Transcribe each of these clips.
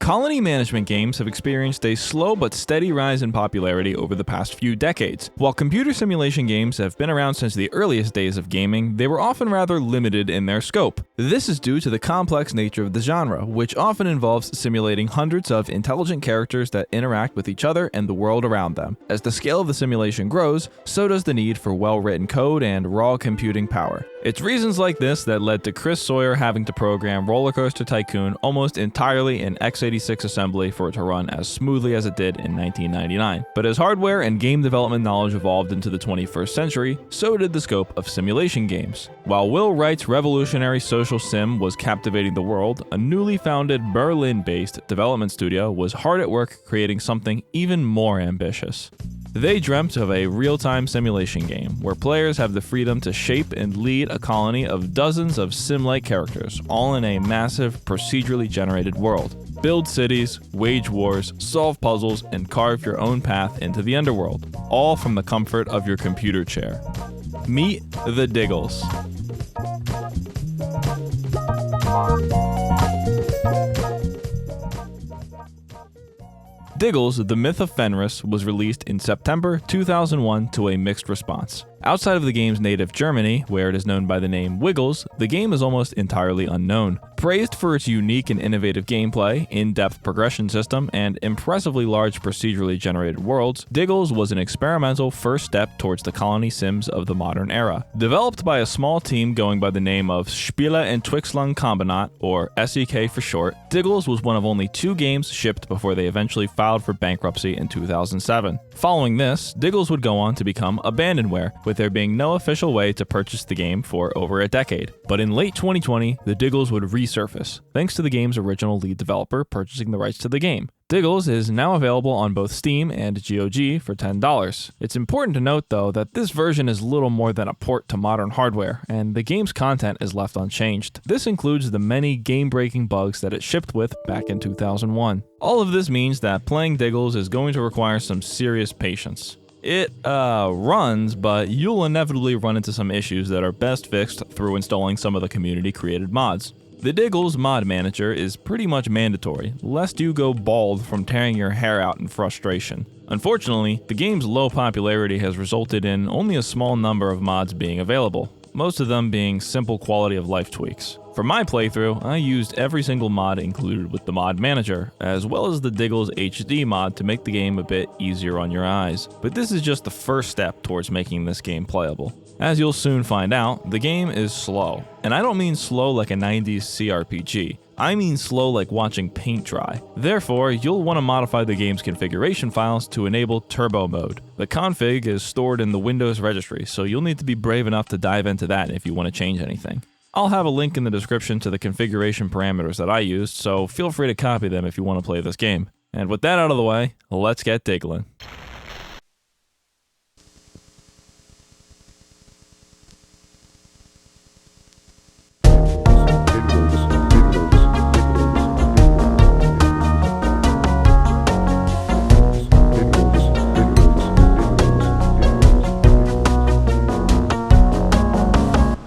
Colony management games have experienced a slow but steady rise in popularity over the past few decades. While computer simulation games have been around since the earliest days of gaming, they were often rather limited in their scope. This is due to the complex nature of the genre, which often involves simulating hundreds of intelligent characters that interact with each other and the world around them. As the scale of the simulation grows, so does the need for well-written code and raw computing power. It's reasons like this that led to Chris Sawyer having to program Roller Coaster Tycoon almost entirely in x86 assembly for it to run as smoothly as it did in 1999. But as hardware and game development knowledge evolved into the 21st century, so did the scope of simulation games. While Will Wright's revolutionary social sim was captivating the world, a newly founded Berlin-based development studio was hard at work creating something even more ambitious. They dreamt of a real-time simulation game where players have the freedom to shape and lead a colony of dozens of sim-like characters, all in a massive, procedurally generated world. Build cities, wage wars, solve puzzles, and carve your own path into the underworld, all from the comfort of your computer chair. Meet the Diggles. Diggles, The Myth of Fenris was released in September 2001 to a mixed response. Outside of the game's native Germany, where it is known by the name Wiggles, the game is almost entirely unknown. Praised for its unique and innovative gameplay, in-depth progression system, and impressively large procedurally generated worlds, Diggles was an experimental first step towards the colony sims of the modern era. Developed by a small team going by the name of Spiele- Entwicklung Kombinat, or SEK for short, Diggles was one of only 2 games shipped before they eventually filed for bankruptcy in 2007. Following this, Diggles would go on to become abandonware, with there being no official way to purchase the game for over a decade. But in late 2020, the Diggles would resurface, thanks to the game's original lead developer purchasing the rights to the game. Diggles is now available on both Steam and GOG for $10. It's important to note, though, that this version is little more than a port to modern hardware, and the game's content is left unchanged. This includes the many game-breaking bugs that it shipped with back in 2001. All of this means that playing Diggles is going to require some serious patience. It runs, but you'll inevitably run into some issues that are best fixed through installing some of the community-created mods. The Diggles mod manager is pretty much mandatory, lest you go bald from tearing your hair out in frustration. Unfortunately, the game's low popularity has resulted in only a small number of mods being available, most of them being simple quality of life tweaks. For my playthrough, I used every single mod included with the mod manager, as well as the Diggles HD mod to make the game a bit easier on your eyes. But this is just the first step towards making this game playable. As you'll soon find out, the game is slow. And I don't mean slow like a 90s CRPG. I mean slow like watching paint dry. Therefore, you'll want to modify the game's configuration files to enable turbo mode. The config is stored in the Windows registry, so you'll need to be brave enough to dive into that if you want to change anything. I'll have a link in the description to the configuration parameters that I used, so feel free to copy them if you want to play this game. And with that out of the way, let's get diggling.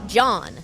John.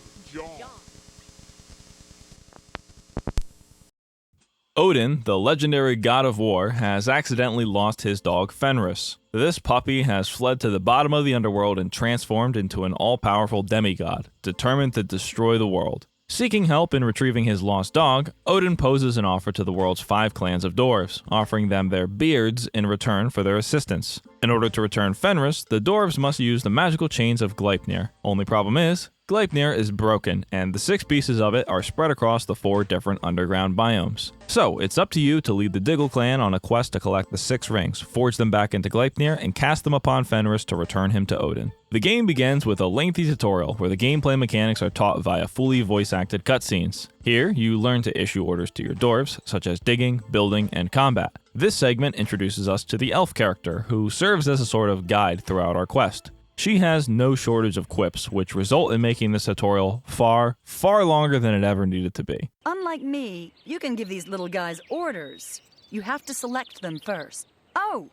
Odin, the legendary god of war, has accidentally lost his dog Fenris. This puppy has fled to the bottom of the underworld and transformed into an all-powerful demigod, determined to destroy the world. Seeking help in retrieving his lost dog, Odin poses an offer to the world's 5 clans of dwarves, offering them their beards in return for their assistance. In order to return Fenris, the dwarves must use the magical chains of Gleipnir. Only problem is, Gleipnir is broken, and the 6 pieces of it are spread across the 4 different underground biomes. So, it's up to you to lead the Diggle clan on a quest to collect the 6 rings, forge them back into Gleipnir, and cast them upon Fenris to return him to Odin. The game begins with a lengthy tutorial where the gameplay mechanics are taught via fully voice-acted cutscenes. Here, you learn to issue orders to your dwarves, such as digging, building, and combat. This segment introduces us to the elf character, who serves as a sort of guide throughout our quest. She has no shortage of quips, which result in making this tutorial far, far longer than it ever needed to be. Unlike me, you can give these little guys orders. You have to select them first. Oh,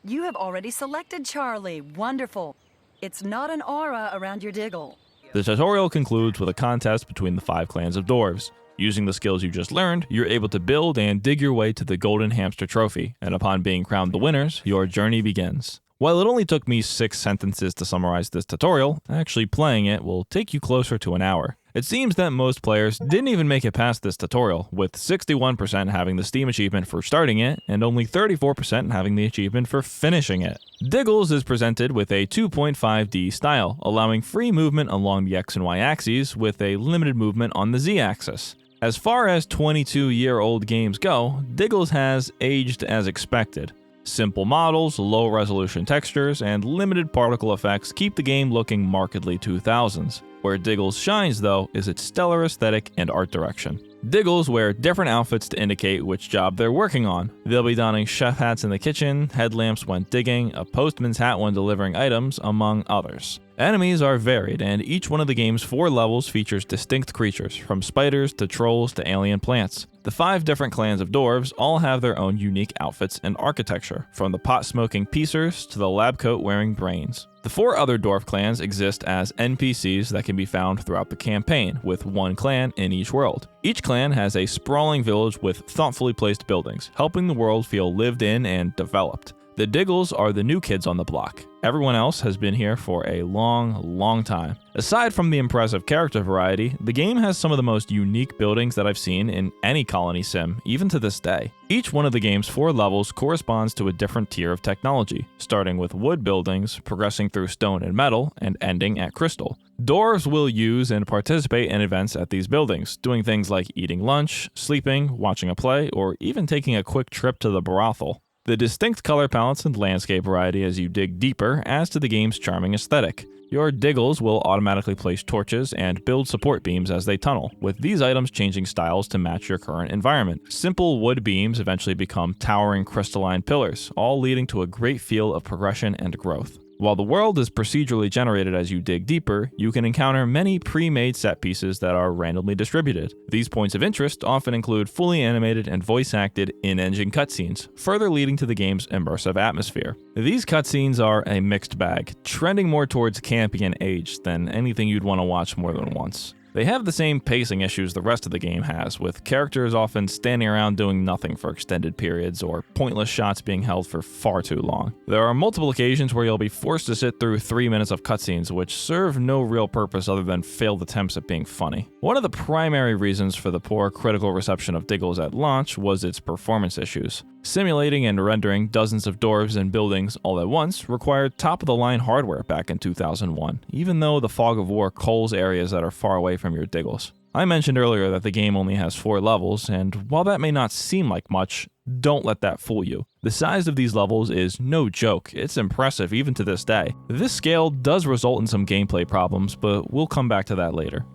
you have already selected Charlie. Wonderful. It's not an aura around your Diggle. The tutorial concludes with a contest between the 5 clans of dwarves. Using the skills you just learned, you're able to build and dig your way to the Golden Hamster Trophy, and upon being crowned the winners, your journey begins. While it only took me 6 sentences to summarize this tutorial, actually playing it will take you closer to an hour. It seems that most players didn't even make it past this tutorial, with 61% having the Steam achievement for starting it, and only 34% having the achievement for finishing it. Diggles is presented with a 2.5D style, allowing free movement along the X and Y axes with a limited movement on the Z axis. As far as 22-year-old games go, Diggles has aged as expected. Simple models, low-resolution textures, and limited particle effects keep the game looking markedly 2000s. Where Diggles shines, though, is its stellar aesthetic and art direction. Diggles wear different outfits to indicate which job they're working on. They'll be donning chef hats in the kitchen, headlamps when digging, a postman's hat when delivering items, among others. Enemies are varied, and each one of the game's 4 levels features distinct creatures, from spiders to trolls to alien plants. The 5 different clans of dwarves all have their own unique outfits and architecture, from the pot-smoking piecers to the lab coat-wearing brains. The 4 other dwarf clans exist as NPCs that can be found throughout the campaign, with 1 clan in each world. Each clan has a sprawling village with thoughtfully placed buildings, helping the world feel lived in and developed. The Diggles are the new kids on the block. Everyone else has been here for a long time. Aside from the impressive character variety, the game has some of the most unique buildings that I've seen in any colony sim, even to this day. Each one of the game's 4 levels corresponds to a different tier of technology, starting with wood buildings, progressing through stone and metal, and ending at crystal. Dwarves will use and participate in events at these buildings, doing things like eating lunch, sleeping, watching a play, or even taking a quick trip to the brothel. The distinct color palettes and landscape variety as you dig deeper adds to the game's charming aesthetic. Your Diggles will automatically place torches and build support beams as they tunnel, with these items changing styles to match your current environment. Simple wood beams eventually become towering crystalline pillars, all leading to a great feel of progression and growth. While the world is procedurally generated as you dig deeper, you can encounter many pre-made set pieces that are randomly distributed. These points of interest often include fully animated and voice-acted in-engine cutscenes, further leading to the game's immersive atmosphere. These cutscenes are a mixed bag, trending more towards campy and aged than anything you'd want to watch more than once. They have the same pacing issues the rest of the game has, with characters often standing around doing nothing for extended periods or pointless shots being held for far too long. There are multiple occasions where you'll be forced to sit through 3 minutes of cutscenes which serve no real purpose other than failed attempts at being funny. One of the primary reasons for the poor critical reception of Diggles at launch was its performance issues. Simulating and rendering dozens of dwarves and buildings all at once required top-of-the-line hardware back in 2001, even though the fog of war culls areas that are far away from your Diggles. I mentioned earlier that the game only has 4 levels, and while that may not seem like much, don't let that fool you. The size of these levels is no joke, it's impressive even to this day. This scale does result in some gameplay problems, but we'll come back to that later.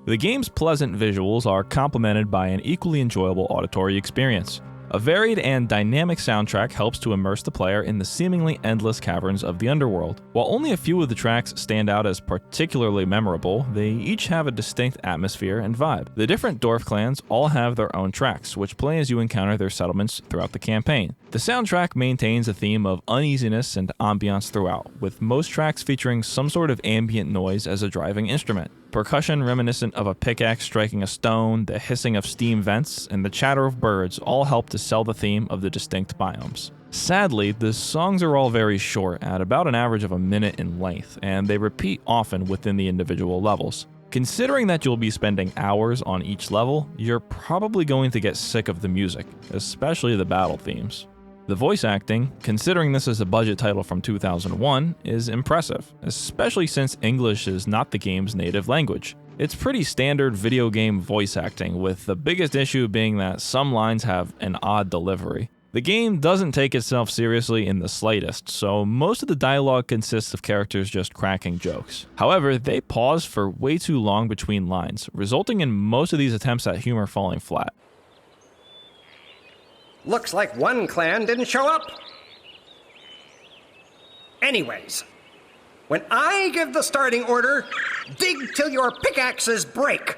The game's pleasant visuals are complemented by an equally enjoyable auditory experience. A varied and dynamic soundtrack helps to immerse the player in the seemingly endless caverns of the underworld. While only a few of the tracks stand out as particularly memorable, they each have a distinct atmosphere and vibe. The different dwarf clans all have their own tracks, which play as you encounter their settlements throughout the campaign. The soundtrack maintains a theme of uneasiness and ambiance throughout, with most tracks featuring some sort of ambient noise as a driving instrument. Percussion reminiscent of a pickaxe striking a stone, the hissing of steam vents, and the chatter of birds all help to sell the theme of the distinct biomes. Sadly, the songs are all very short, at about an average of a minute in length, and they repeat often within the individual levels. Considering that you'll be spending hours on each level, you're probably going to get sick of the music, especially the battle themes. The voice acting, considering this is a budget title from 2001, is impressive, especially since English is not the game's native language. It's pretty standard video game voice acting, with the biggest issue being that some lines have an odd delivery. The game doesn't take itself seriously in the slightest, so most of the dialogue consists of characters just cracking jokes. However, they pause for way too long between lines, resulting in most of these attempts at humor falling flat. Looks like one clan didn't show up. Anyways, when I give the starting order, dig till your pickaxes break.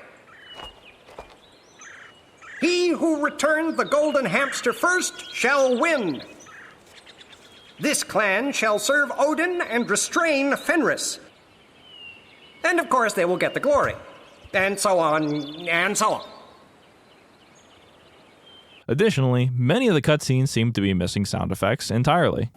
He who returned the golden hamster first shall win. This clan shall serve Odin and restrain Fenris. And of course they will get the glory. And so on, and so on. Additionally, many of the cutscenes seem to be missing sound effects entirely.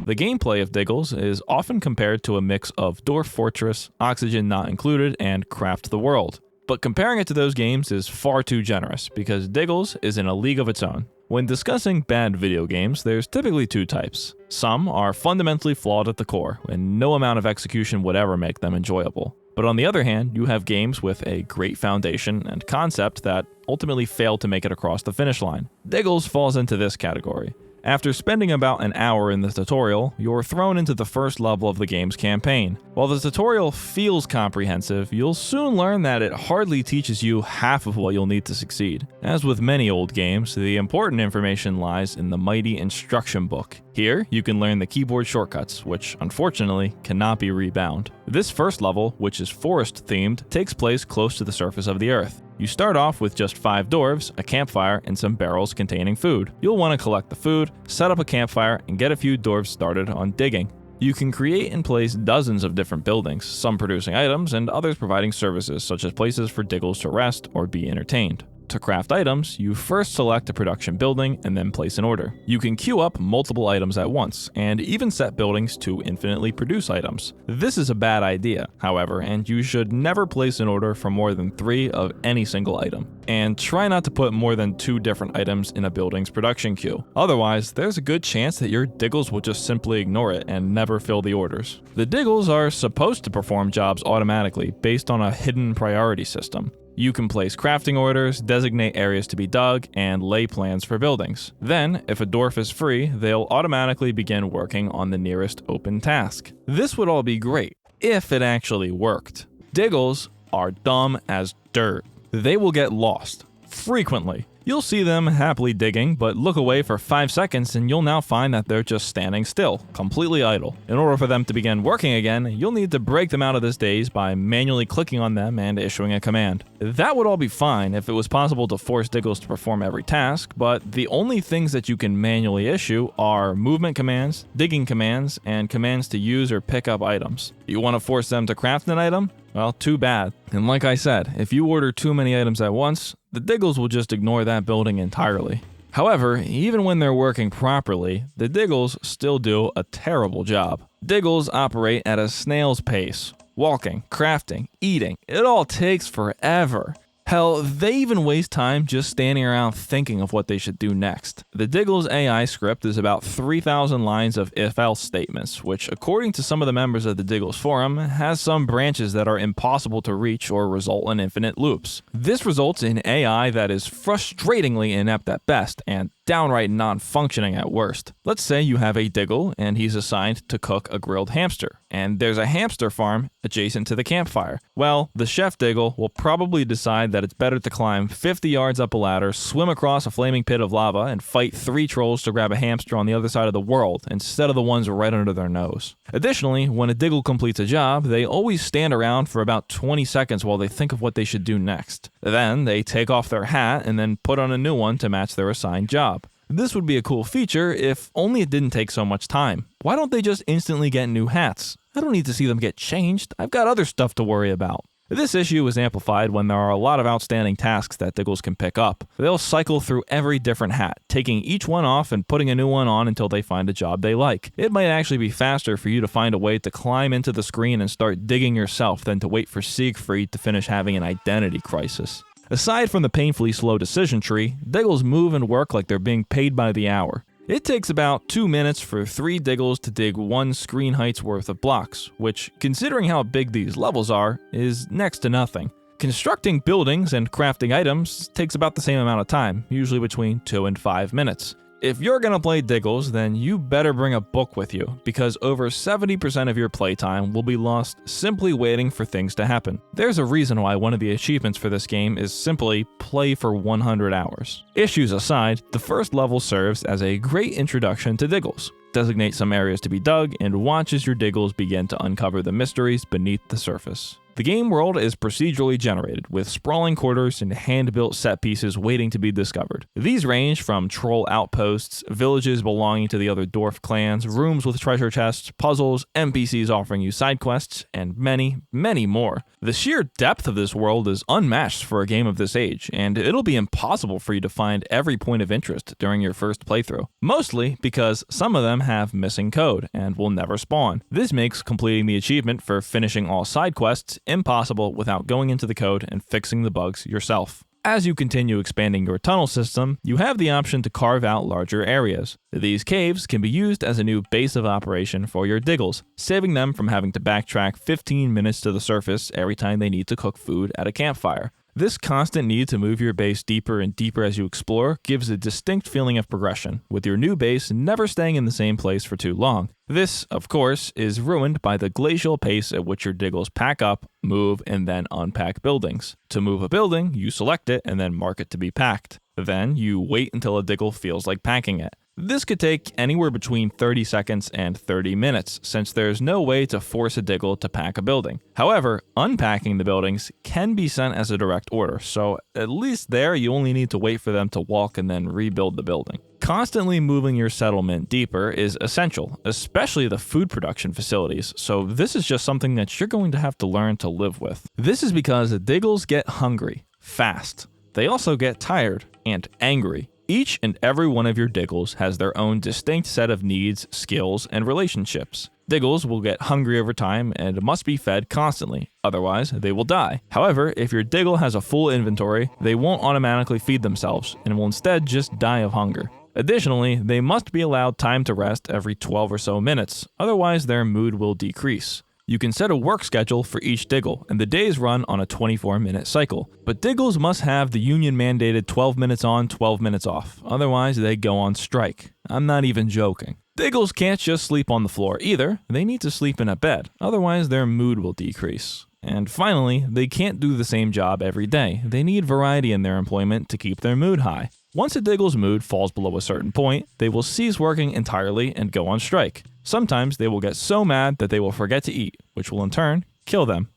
The gameplay of Diggles is often compared to a mix of Dwarf Fortress, Oxygen Not Included, and Craft the World. But comparing it to those games is far too generous, because Diggles is in a league of its own. When discussing bad video games, there's typically two types. Some are fundamentally flawed at the core, and no amount of execution would ever make them enjoyable. But on the other hand, you have games with a great foundation and concept that ultimately fail to make it across the finish line. Diggles falls into this category. After spending about an hour in the tutorial, you're thrown into the first level of the game's campaign. While the tutorial feels comprehensive, you'll soon learn that it hardly teaches you half of what you'll need to succeed. As with many old games, the important information lies in the mighty instruction book. Here, you can learn the keyboard shortcuts, which unfortunately cannot be rebound. This first level, which is forest-themed, takes place close to the surface of the earth. You start off with just 5 dwarves, a campfire, and some barrels containing food. You'll want to collect the food, set up a campfire, and get a few dwarves started on digging. You can create and place dozens of different buildings, some producing items and others providing services such as places for Diggles to rest or be entertained. To craft items, you first select a production building and then place an order. You can queue up multiple items at once, and even set buildings to infinitely produce items. This is a bad idea, however, and you should never place an order for more than 3 of any single item. And try not to put more than 2 different items in a building's production queue. Otherwise, there's a good chance that your Diggles will just simply ignore it and never fill the orders. The Diggles are supposed to perform jobs automatically based on a hidden priority system. You can place crafting orders, designate areas to be dug, and lay plans for buildings. Then, if a dwarf is free, they'll automatically begin working on the nearest open task. This would all be great, if it actually worked. Diggles are dumb as dirt. They will get lost, frequently. You'll see them happily digging, but look away for 5 seconds and you'll now find that they're just standing still, completely idle. In order for them to begin working again, you'll need to break them out of this daze by manually clicking on them and issuing a command. That would all be fine if it was possible to force Diggles to perform every task, but the only things that you can manually issue are movement commands, digging commands, and commands to use or pick up items. You want to force them to craft an item? Well, too bad. And like I said, if you order too many items at once, the Diggles will just ignore that building entirely. However, even when they're working properly, the Diggles still do a terrible job. Diggles operate at a snail's pace. Walking, crafting, eating, it all takes forever. Hell, they even waste time just standing around thinking of what they should do next. The Diggles AI script is about 3,000 lines of if-else statements, which, according to some of the members of the Diggles forum, has some branches that are impossible to reach or result in infinite loops. This results in AI that is frustratingly inept at best and downright non-functioning at worst. Let's say you have a Diggle and he's assigned to cook a grilled hamster, and there's a hamster farm adjacent to the campfire. Well, the chef Diggle will probably decide that it's better to climb 50 yards up a ladder, swim across a flaming pit of lava, and fight 3 trolls to grab a hamster on the other side of the world, instead of the ones right under their nose. Additionally, when a Diggle completes a job, they always stand around for about 20 seconds while they think of what they should do next. Then, they take off their hat and then put on a new one to match their assigned job. This would be a cool feature if only it didn't take so much time. Why don't they just instantly get new hats? I don't need to see them get changed. I've got other stuff to worry about. This issue is amplified when there are a lot of outstanding tasks that Diggles can pick up. They'll cycle through every different hat, taking each one off and putting a new one on until they find a job they like. It might actually be faster for you to find a way to climb into the screen and start digging yourself than to wait for Siegfried to finish having an identity crisis. Aside from the painfully slow decision tree, Diggles move and work like they're being paid by the hour. It takes about 2 minutes for 3 Diggles to dig 1 screen height's worth of blocks, which, considering how big these levels are, is next to nothing. Constructing buildings and crafting items takes about the same amount of time, usually between 2 and 5 minutes. If you're gonna play Diggles, then you better bring a book with you, because over 70% of your playtime will be lost simply waiting for things to happen. There's a reason why one of the achievements for this game is simply play for 100 hours. Issues aside, the first level serves as a great introduction to Diggles. Designate some areas to be dug, and watch as your Diggles begin to uncover the mysteries beneath the surface. The game world is procedurally generated, with sprawling quarters and hand-built set pieces waiting to be discovered. These range from troll outposts, villages belonging to the other dwarf clans, rooms with treasure chests, puzzles, NPCs offering you side quests, and many, many more. The sheer depth of this world is unmatched for a game of this age, and it'll be impossible for you to find every point of interest during your first playthrough. Mostly because some of them have missing code and will never spawn. This makes completing the achievement for finishing all side quests impossible without going into the code and fixing the bugs yourself. As you continue expanding your tunnel system, you have the option to carve out larger areas. These caves can be used as a new base of operation for your Diggles, saving them from having to backtrack 15 minutes to the surface every time they need to cook food at a campfire. This constant need to move your base deeper and deeper as you explore gives a distinct feeling of progression, with your new base never staying in the same place for too long. This, of course, is ruined by the glacial pace at which your Diggles pack up, move, and then unpack buildings. To move a building, you select it and then mark it to be packed. Then, you wait until a Diggle feels like packing it. This could take anywhere between 30 seconds and 30 minutes, since there's no way to force a Diggle to pack a building. However, unpacking the buildings can be sent as a direct order, so at least there you only need to wait for them to walk and then rebuild the building. Constantly moving your settlement deeper is essential, especially the food production facilities, so this is just something that you're going to have to learn to live with. This is because the Diggles get hungry, fast. They also get tired and angry. Each and every one of your Diggles has their own distinct set of needs, skills, and relationships. Diggles will get hungry over time and must be fed constantly, otherwise they will die. However, if your Diggle has a full inventory, they won't automatically feed themselves and will instead just die of hunger. Additionally, they must be allowed time to rest every 12 or so minutes, otherwise their mood will decrease. You can set a work schedule for each Diggle, and the days run on a 24-minute cycle. But Diggles must have the union-mandated 12 minutes on, 12 minutes off, otherwise they go on strike. I'm not even joking. Diggles can't just sleep on the floor either, they need to sleep in a bed, otherwise their mood will decrease. And finally, they can't do the same job every day. They need variety in their employment to keep their mood high. Once a Diggle's mood falls below a certain point, they will cease working entirely and go on strike. Sometimes they will get so mad that they will forget to eat, which will in turn kill them.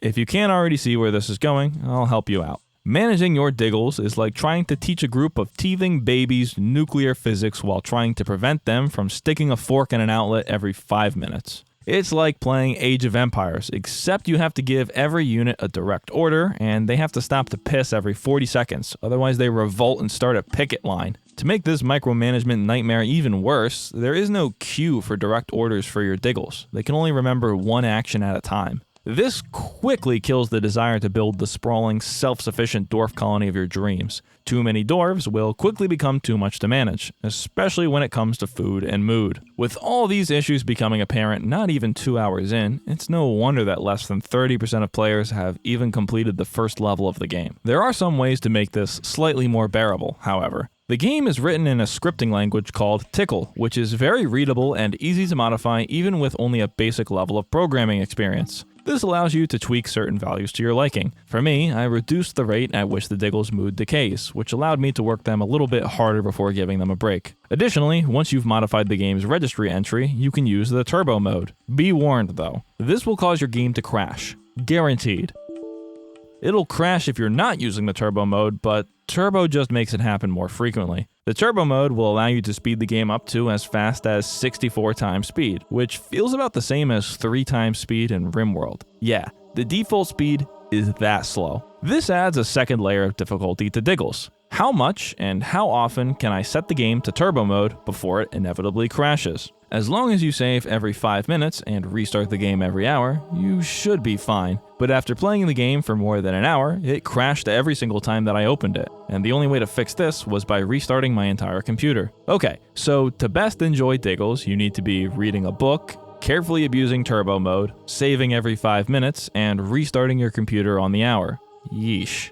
If you can't already see where this is going, I'll help you out. Managing your Diggles is like trying to teach a group of teething babies nuclear physics while trying to prevent them from sticking a fork in an outlet every 5 minutes. It's like playing Age of Empires, except you have to give every unit a direct order, and they have to stop to piss every 40 seconds, otherwise they revolt and start a picket line. To make this micromanagement nightmare even worse, there is no queue for direct orders for your Diggles. They can only remember one action at a time. This quickly kills the desire to build the sprawling, self-sufficient dwarf colony of your dreams. Too many dwarves will quickly become too much to manage, especially when it comes to food and mood. With all these issues becoming apparent not even 2 hours in, it's no wonder that less than 30% of players have even completed the first level of the game. There are some ways to make this slightly more bearable, however. The game is written in a scripting language called Tickle, which is very readable and easy to modify even with only a basic level of programming experience. This allows you to tweak certain values to your liking. For me, I reduced the rate at which the Diggle's mood decays, which allowed me to work them a little bit harder before giving them a break. Additionally, once you've modified the game's registry entry, you can use the turbo mode. Be warned though, this will cause your game to crash. Guaranteed. It'll crash if you're not using the turbo mode, but turbo just makes it happen more frequently. The turbo mode will allow you to speed the game up to as fast as 64 times speed, which feels about the same as 3 times speed in RimWorld. Yeah, the default speed is that slow. This adds a second layer of difficulty to Diggles. How much and how often can I set the game to turbo mode before it inevitably crashes? As long as you save every 5 minutes and restart the game every hour, you should be fine. But after playing the game for more than an hour, it crashed every single time that I opened it. And the only way to fix this was by restarting my entire computer. Okay, so to best enjoy Diggles, you need to be reading a book, carefully abusing turbo mode, saving every 5 minutes, and restarting your computer on the hour. Yeesh.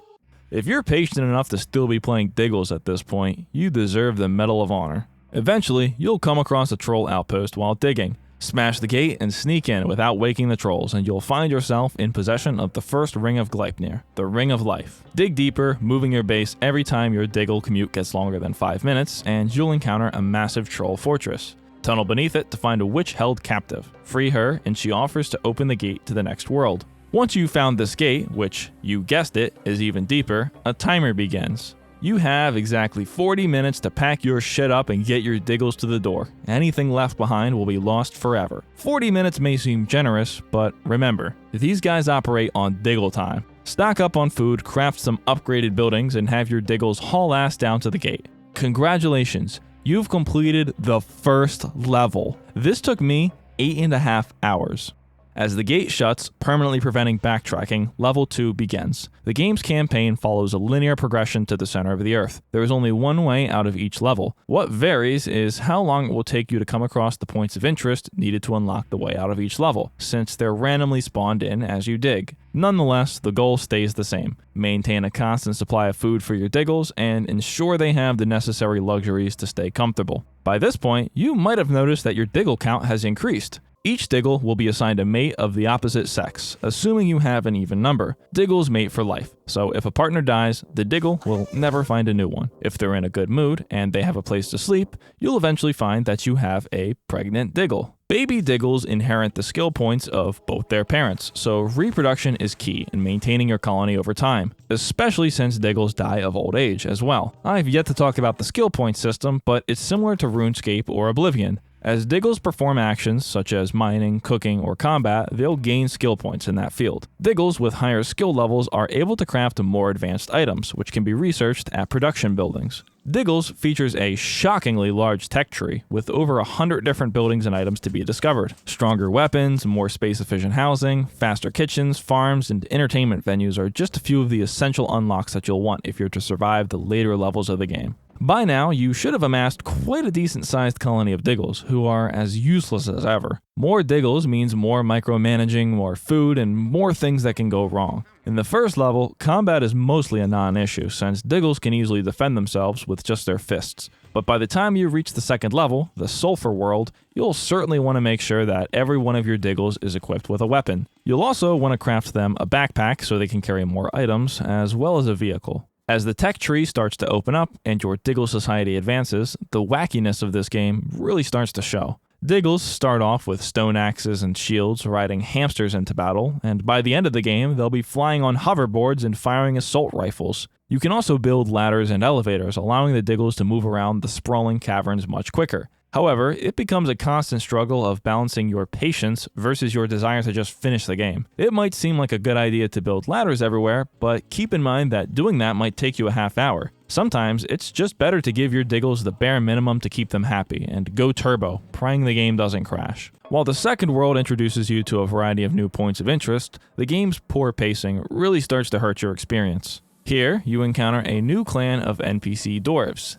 If you're patient enough to still be playing Diggles at this point, you deserve the Medal of Honor. Eventually, you'll come across a troll outpost while digging. Smash the gate and sneak in without waking the trolls, and you'll find yourself in possession of the first ring of Gleipnir, the Ring of Life. Dig deeper, moving your base every time your Diggle commute gets longer than 5 minutes, and you'll encounter a massive troll fortress. Tunnel beneath it to find a witch held captive. Free her, and she offers to open the gate to the next world. Once you've found this gate, which, you guessed it, is even deeper, a timer begins. You have exactly 40 minutes to pack your shit up and get your Diggles to the door. Anything left behind will be lost forever. 40 minutes may seem generous, but remember, these guys operate on Diggle time. Stock up on food, craft some upgraded buildings, and have your Diggles haul ass down to the gate. Congratulations, you've completed the first level. This took me 8.5 hours. As the gate shuts, permanently preventing backtracking, level 2 begins. The game's campaign follows a linear progression to the center of the Earth. There is only one way out of each level. What varies is how long it will take you to come across the points of interest needed to unlock the way out of each level, since they're randomly spawned in as you dig. Nonetheless, the goal stays the same. Maintain a constant supply of food for your Diggles and ensure they have the necessary luxuries to stay comfortable. By this point, you might have noticed that your Diggle count has increased. Each Diggle will be assigned a mate of the opposite sex, assuming you have an even number. Diggles mate for life, so if a partner dies, the Diggle will never find a new one. If they're in a good mood and they have a place to sleep, you'll eventually find that you have a pregnant Diggle. Baby Diggles inherit the skill points of both their parents, so reproduction is key in maintaining your colony over time, especially since Diggles die of old age as well. I've yet to talk about the skill point system, but it's similar to RuneScape or Oblivion. As Diggles perform actions such as mining, cooking, or combat, they'll gain skill points in that field. Diggles with higher skill levels are able to craft more advanced items, which can be researched at production buildings. Diggles features a shockingly large tech tree, with over 100 different buildings and items to be discovered. Stronger weapons, more space-efficient housing, faster kitchens, farms, and entertainment venues are just a few of the essential unlocks that you'll want if you're to survive the later levels of the game. By now, you should have amassed quite a decent-sized colony of Diggles, who are as useless as ever. More Diggles means more micromanaging, more food, and more things that can go wrong. In the first level, combat is mostly a non-issue, since Diggles can easily defend themselves with just their fists. But by the time you reach the second level, the Sulphur World, you'll certainly want to make sure that every one of your Diggles is equipped with a weapon. You'll also want to craft them a backpack so they can carry more items, as well as a vehicle. As the tech tree starts to open up and your Diggle society advances, the wackiness of this game really starts to show. Diggles start off with stone axes and shields, riding hamsters into battle, and by the end of the game, they'll be flying on hoverboards and firing assault rifles. You can also build ladders and elevators, allowing the Diggles to move around the sprawling caverns much quicker. However, it becomes a constant struggle of balancing your patience versus your desire to just finish the game. It might seem like a good idea to build ladders everywhere, but keep in mind that doing that might take you a half hour. Sometimes, it's just better to give your Diggles the bare minimum to keep them happy, and go turbo, praying the game doesn't crash. While the second world introduces you to a variety of new points of interest, the game's poor pacing really starts to hurt your experience. Here, you encounter a new clan of NPC dwarves,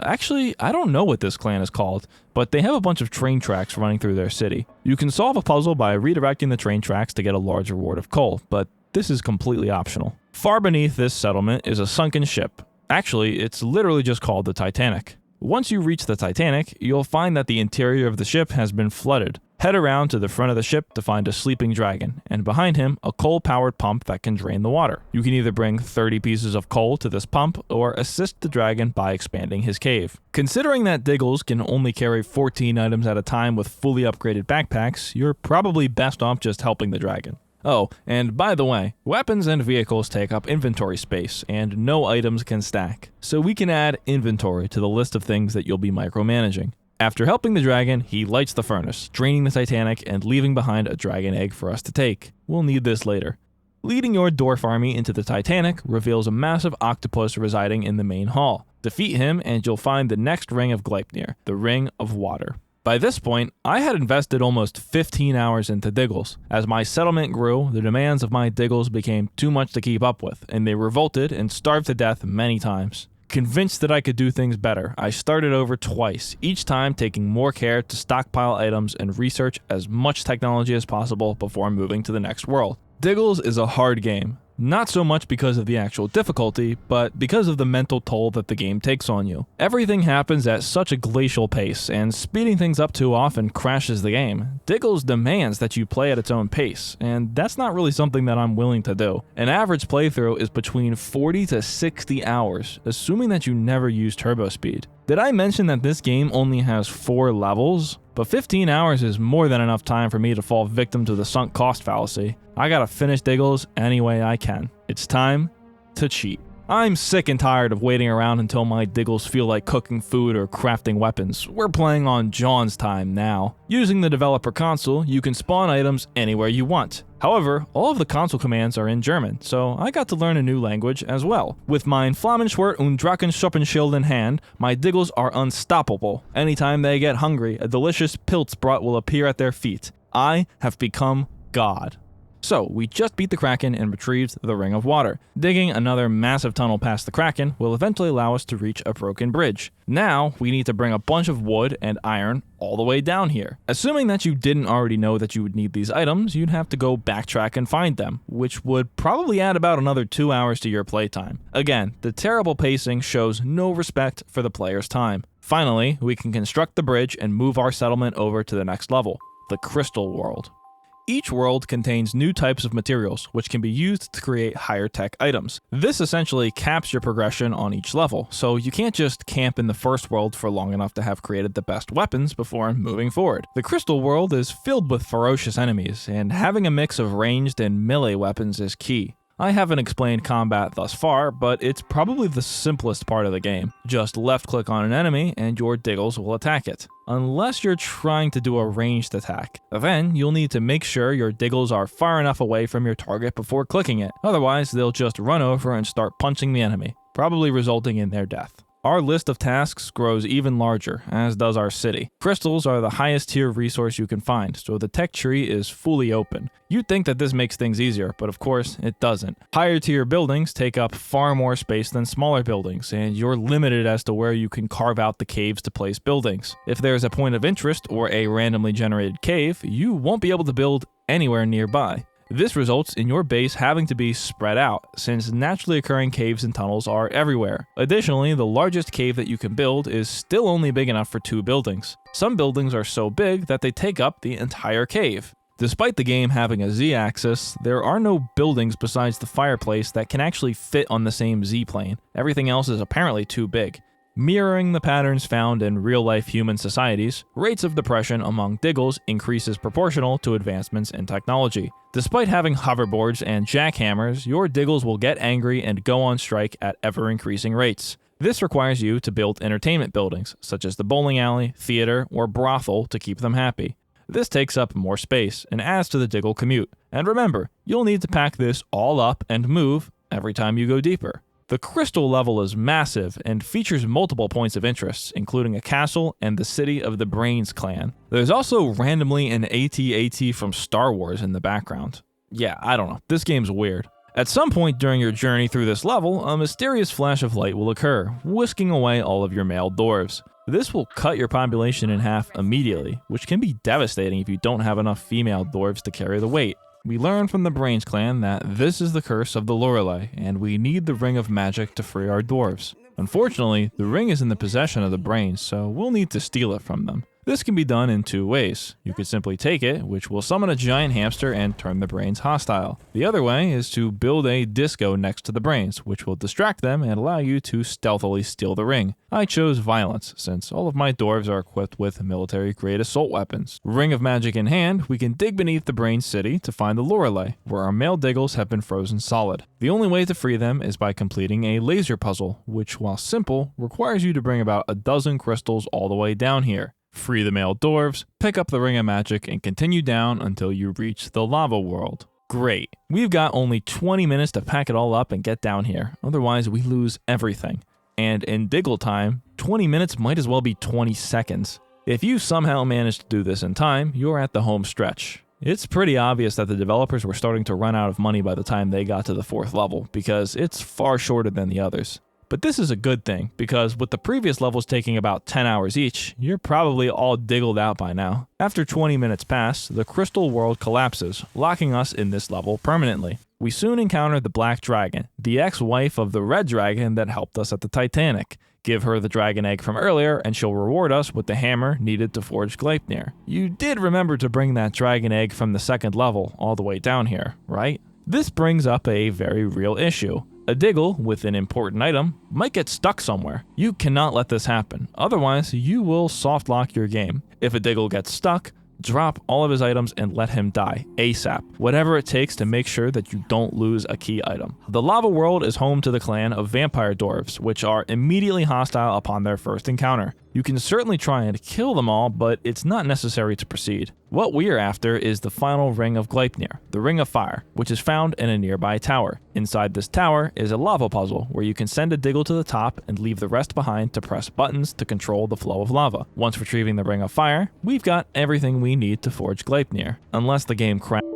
actually, I don't know what this clan is called, but they have a bunch of train tracks running through their city. You can solve a puzzle by redirecting the train tracks to get a large reward of coal, but this is completely optional. Far beneath this settlement is a sunken ship. Actually, it's literally just called the Titanic. Once you reach the Titanic, you'll find that the interior of the ship has been flooded. Head around to the front of the ship to find a sleeping dragon, and behind him, a coal-powered pump that can drain the water. You can either bring 30 pieces of coal to this pump, or assist the dragon by expanding his cave. Considering that Diggles can only carry 14 items at a time with fully upgraded backpacks, you're probably best off just helping the dragon. Oh, and by the way, weapons and vehicles take up inventory space, and no items can stack. So we can add inventory to the list of things that you'll be micromanaging. After helping the dragon, he lights the furnace, draining the Titanic and leaving behind a dragon egg for us to take. We'll need this later. Leading your dwarf army into the Titanic reveals a massive octopus residing in the main hall. Defeat him and you'll find the next ring of Gleipnir, the Ring of Water. By this point, I had invested almost 15 hours into Diggles. As my settlement grew, the demands of my Diggles became too much to keep up with, and they revolted and starved to death many times. Convinced that I could do things better, I started over twice, each time taking more care to stockpile items and research as much technology as possible before moving to the next world. Diggles is a hard game. Not so much because of the actual difficulty, but because of the mental toll that the game takes on you. Everything happens at such a glacial pace, and speeding things up too often crashes the game. Diggles demands that you play at its own pace, and that's not really something that I'm willing to do. An average playthrough is between 40 to 60 hours, assuming that you never use turbo speed. Did I mention that this game only has 4 levels? But 15 hours is more than enough time for me to fall victim to the sunk cost fallacy. I gotta finish Diggles any way I can. It's time to cheat. I'm sick and tired of waiting around until my Diggles feel like cooking food or crafting weapons. We're playing on John's time now. Using the developer console, you can spawn items anywhere you want. However, all of the console commands are in German, so I got to learn a new language as well. With mein Flammenschwert und Drachenschuppenschild in hand, my Diggles are unstoppable. Anytime they get hungry, a delicious Pilzbrot will appear at their feet. I have become God. So, we just beat the Kraken and retrieved the Ring of Water. Digging another massive tunnel past the Kraken will eventually allow us to reach a broken bridge. Now, we need to bring a bunch of wood and iron all the way down here. Assuming that you didn't already know that you would need these items, you'd have to go backtrack and find them, which would probably add about another 2 hours to your playtime. Again, the terrible pacing shows no respect for the player's time. Finally, we can construct the bridge and move our settlement over to the next level, the Crystal World. Each world contains new types of materials, which can be used to create higher tech items. This essentially caps your progression on each level, so you can't just camp in the first world for long enough to have created the best weapons before moving forward. The Crystal World is filled with ferocious enemies, and having a mix of ranged and melee weapons is key. I haven't explained combat thus far, but it's probably the simplest part of the game. Just left click on an enemy and your Diggles will attack it. Unless you're trying to do a ranged attack. Then you'll need to make sure your Diggles are far enough away from your target before clicking it. Otherwise, they'll just run over and start punching the enemy, probably resulting in their death. Our list of tasks grows even larger, as does our city. Crystals are the highest tier resource you can find, so the tech tree is fully open. You'd think that this makes things easier, but of course, it doesn't. Higher tier buildings take up far more space than smaller buildings, and you're limited as to where you can carve out the caves to place buildings. If there's a point of interest or a randomly generated cave, you won't be able to build anywhere nearby. This results in your base having to be spread out, since naturally occurring caves and tunnels are everywhere. Additionally, the largest cave that you can build is still only big enough for 2 buildings. Some buildings are so big that they take up the entire cave. Despite the game having a Z-axis, there are no buildings besides the fireplace that can actually fit on the same Z-plane. Everything else is apparently too big. Mirroring the patterns found in real-life human societies, rates of depression among Diggles increases proportional to advancements in technology. Despite having hoverboards and jackhammers, your Diggles will get angry and go on strike at ever-increasing rates. This requires you to build entertainment buildings, such as the bowling alley, theater, or brothel to keep them happy. This takes up more space and adds to the Diggle commute. And remember, you'll need to pack this all up and move every time you go deeper. The Crystal level is massive and features multiple points of interest, including a castle and the city of the Brains clan. There's also randomly an AT-AT from Star Wars in the background. Yeah, I don't know, this game's weird. At some point during your journey through this level, a mysterious flash of light will occur, whisking away all of your male dwarves. This will cut your population in half immediately, which can be devastating if you don't have enough female dwarves to carry the weight. We learn from the Brains clan that this is the curse of the Lorelei, and we need the Ring of Magic to free our dwarves. Unfortunately, the ring is in the possession of the Brains, so we'll need to steal it from them. This can be done in 2 ways. You could simply take it, which will summon a giant hamster and turn the Brains hostile. The other way is to build a disco next to the Brains, which will distract them and allow you to stealthily steal the ring. I chose violence, since all of my dwarves are equipped with military-grade assault weapons. Ring of Magic in hand, we can dig beneath the Brains city to find the Lorelei, where our male Diggles have been frozen solid. The only way to free them is by completing a laser puzzle, which, while simple, requires you to bring about a dozen crystals all the way down here. Free the male dwarves, pick up the Ring of Magic, and continue down until you reach the Lava World. Great. We've got only 20 minutes to pack it all up and get down here, otherwise we lose everything. And in Diggle time, 20 minutes might as well be 20 seconds. If you somehow manage to do this in time, you're at the home stretch. It's pretty obvious that the developers were starting to run out of money by the time they got to the 4th level, because it's far shorter than the others. But this is a good thing, because with the previous levels taking about 10 hours each, you're probably all diggled out by now. After 20 minutes pass, the Crystal World collapses, locking us in this level permanently. We soon encounter the Black Dragon, the ex-wife of the Red Dragon that helped us at the Titanic. Give her the dragon egg from earlier, and she'll reward us with the hammer needed to forge Gleipnir. You did remember to bring that dragon egg from the 2nd level all the way down here, right? This brings up a very real issue. A Diggle with an important item might get stuck somewhere. You cannot let this happen, otherwise you will soft lock your game. If a Diggle gets stuck, drop all of his items and let him die ASAP, whatever it takes to make sure that you don't lose a key item. The lava world is home to the clan of vampire dwarves, which are immediately hostile upon their first encounter. You can certainly try and kill them all, but it's not necessary to proceed. What we are after is the final ring of Gleipnir, the Ring of Fire, which is found in a nearby tower. Inside this tower is a lava puzzle where you can send a Diggle to the top and leave the rest behind to press buttons to control the flow of lava. Once retrieving the Ring of Fire, we've got everything we need to forge Gleipnir, unless the game crashes.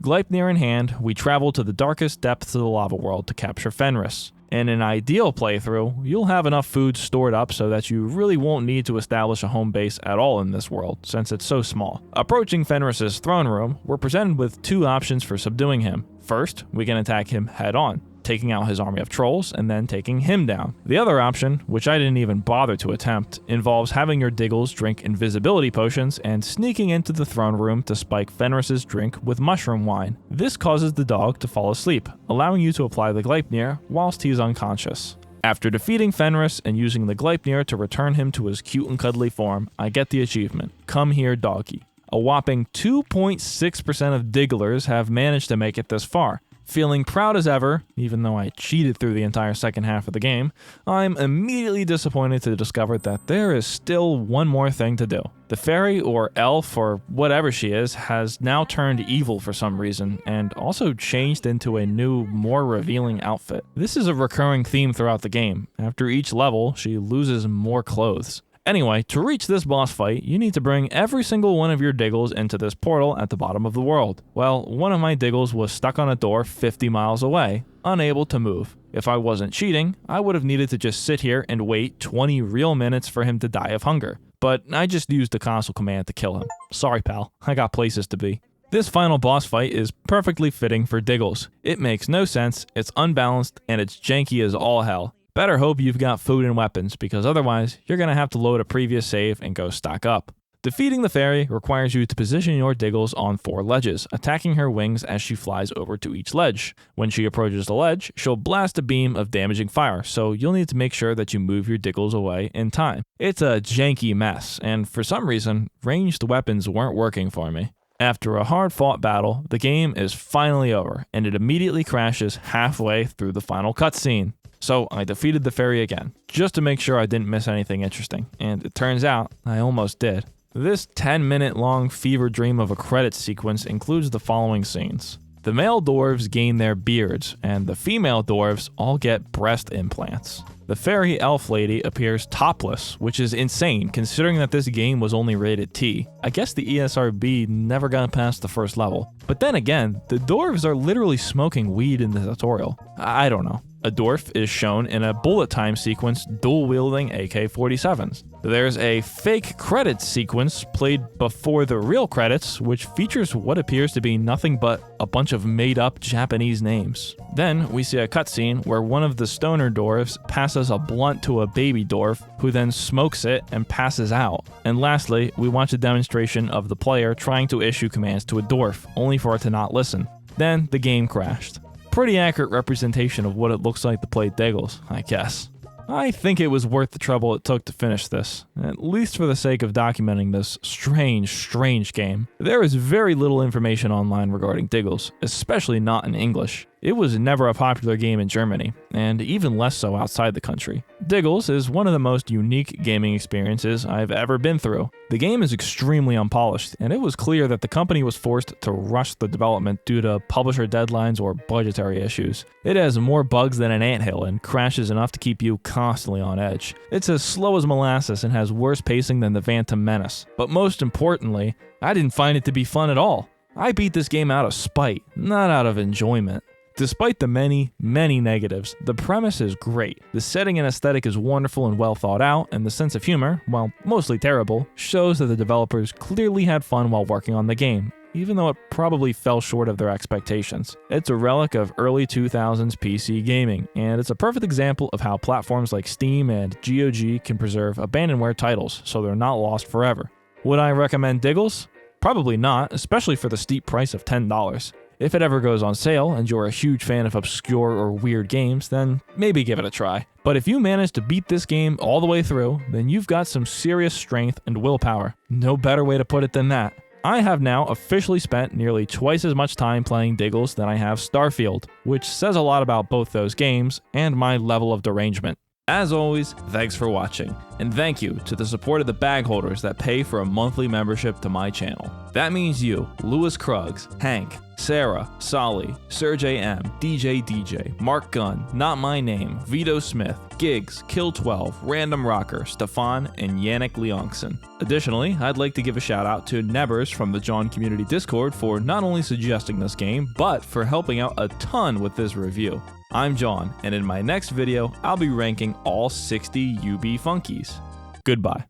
Gleipnir in hand, we travel to the darkest depths of the lava world to capture Fenris. In an ideal playthrough, you'll have enough food stored up so that you really won't need to establish a home base at all in this world, since it's so small. Approaching Fenris's throne room, we're presented with two options for subduing him. First, we can attack him head on, taking out his army of trolls and then taking him down. The other option, which I didn't even bother to attempt, involves having your Diggles drink invisibility potions and sneaking into the throne room to spike Fenris's drink with mushroom wine. This causes the dog to fall asleep, allowing you to apply the Gleipnir whilst he's unconscious. After defeating Fenris and using the Gleipnir to return him to his cute and cuddly form, I get the achievement, Come Here Doggy. A whopping 2.6% of Digglers have managed to make it this far. Feeling proud as ever, even though I cheated through the entire second half of the game, I'm immediately disappointed to discover that there is still one more thing to do. The fairy or elf or whatever she is has now turned evil for some reason and also changed into a new, more revealing outfit. This is a recurring theme throughout the game. After each level, she loses more clothes. Anyway, to reach this boss fight, you need to bring every single one of your Diggles into this portal at the bottom of the world. Well, one of my Diggles was stuck on a door 50 miles away, unable to move. If I wasn't cheating, I would have needed to just sit here and wait 20 real minutes for him to die of hunger. But I just used the console command to kill him. Sorry pal, I got places to be. This final boss fight is perfectly fitting for Diggles. It makes no sense, it's unbalanced, and it's janky as all hell. Better hope you've got food and weapons, because otherwise, you're going to have to load a previous save and go stock up. Defeating the fairy requires you to position your Diggles on 4 ledges, attacking her wings as she flies over to each ledge. When she approaches the ledge, she'll blast a beam of damaging fire, so you'll need to make sure that you move your Diggles away in time. It's a janky mess, and for some reason, ranged weapons weren't working for me. After a hard-fought battle, the game is finally over, and it immediately crashes halfway through the final cutscene. So I defeated the fairy again, just to make sure I didn't miss anything interesting, and it turns out I almost did. This 10-minute long fever dream of a credits sequence includes the following scenes. The male dwarves gain their beards, and the female dwarves all get breast implants. The fairy elf lady appears topless, which is insane considering that this game was only rated T. I guess the ESRB never got past the first level. But then again, the dwarves are literally smoking weed in the tutorial. I don't know. A dwarf is shown in a bullet time sequence dual-wielding AK-47s. There's a fake credits sequence played before the real credits, which features what appears to be nothing but a bunch of made-up Japanese names. Then we see a cutscene where one of the stoner dwarves passes a blunt to a baby dwarf, who then smokes it and passes out. And lastly, we watch a demonstration of the player trying to issue commands to a dwarf, only for it to not listen. Then the game crashed. Pretty accurate representation of what it looks like to play Diggles, I guess. I think it was worth the trouble it took to finish this, at least for the sake of documenting this strange game. There is very little information online regarding Diggles, especially not in English. It was never a popular game in Germany, and even less so outside the country. Diggles is one of the most unique gaming experiences I've ever been through. The game is extremely unpolished, and it was clear that the company was forced to rush the development due to publisher deadlines or budgetary issues. It has more bugs than an anthill and crashes enough to keep you constantly on edge. It's as slow as molasses and has worse pacing than the Phantom Menace. But most importantly, I didn't find it to be fun at all. I beat this game out of spite, not out of enjoyment. Despite the many negatives, the premise is great. The setting and aesthetic is wonderful and well thought out, and the sense of humor, while mostly terrible, shows that the developers clearly had fun while working on the game, even though it probably fell short of their expectations. It's a relic of early 2000s PC gaming, and it's a perfect example of how platforms like Steam and GOG can preserve abandonware titles so they're not lost forever. Would I recommend Diggles? Probably not, especially for the steep price of $10. If it ever goes on sale and you're a huge fan of obscure or weird games, then maybe give it a try. But if you manage to beat this game all the way through, then you've got some serious strength and willpower. No better way to put it than that. I have now officially spent nearly twice as much time playing Diggles than I have Starfield, which says a lot about both those games and my level of derangement. As always, thanks for watching, and thank you to the support of the bag holders that pay for a monthly membership to my channel. That means you, Lewis Kruggs, Hank, Sarah, Solly, Sergey M, DJ, Mark Gunn, Not My Name, Vito Smith, Gigs, Kill12, Random Rocker, Stefan, and Yannick Leongson. Additionally, I'd like to give a shout out to Nebbers from the John Community Discord for not only suggesting this game, but for helping out a ton with this review. I'm John, and in my next video, I'll be ranking all 60 UB Funkies. Goodbye.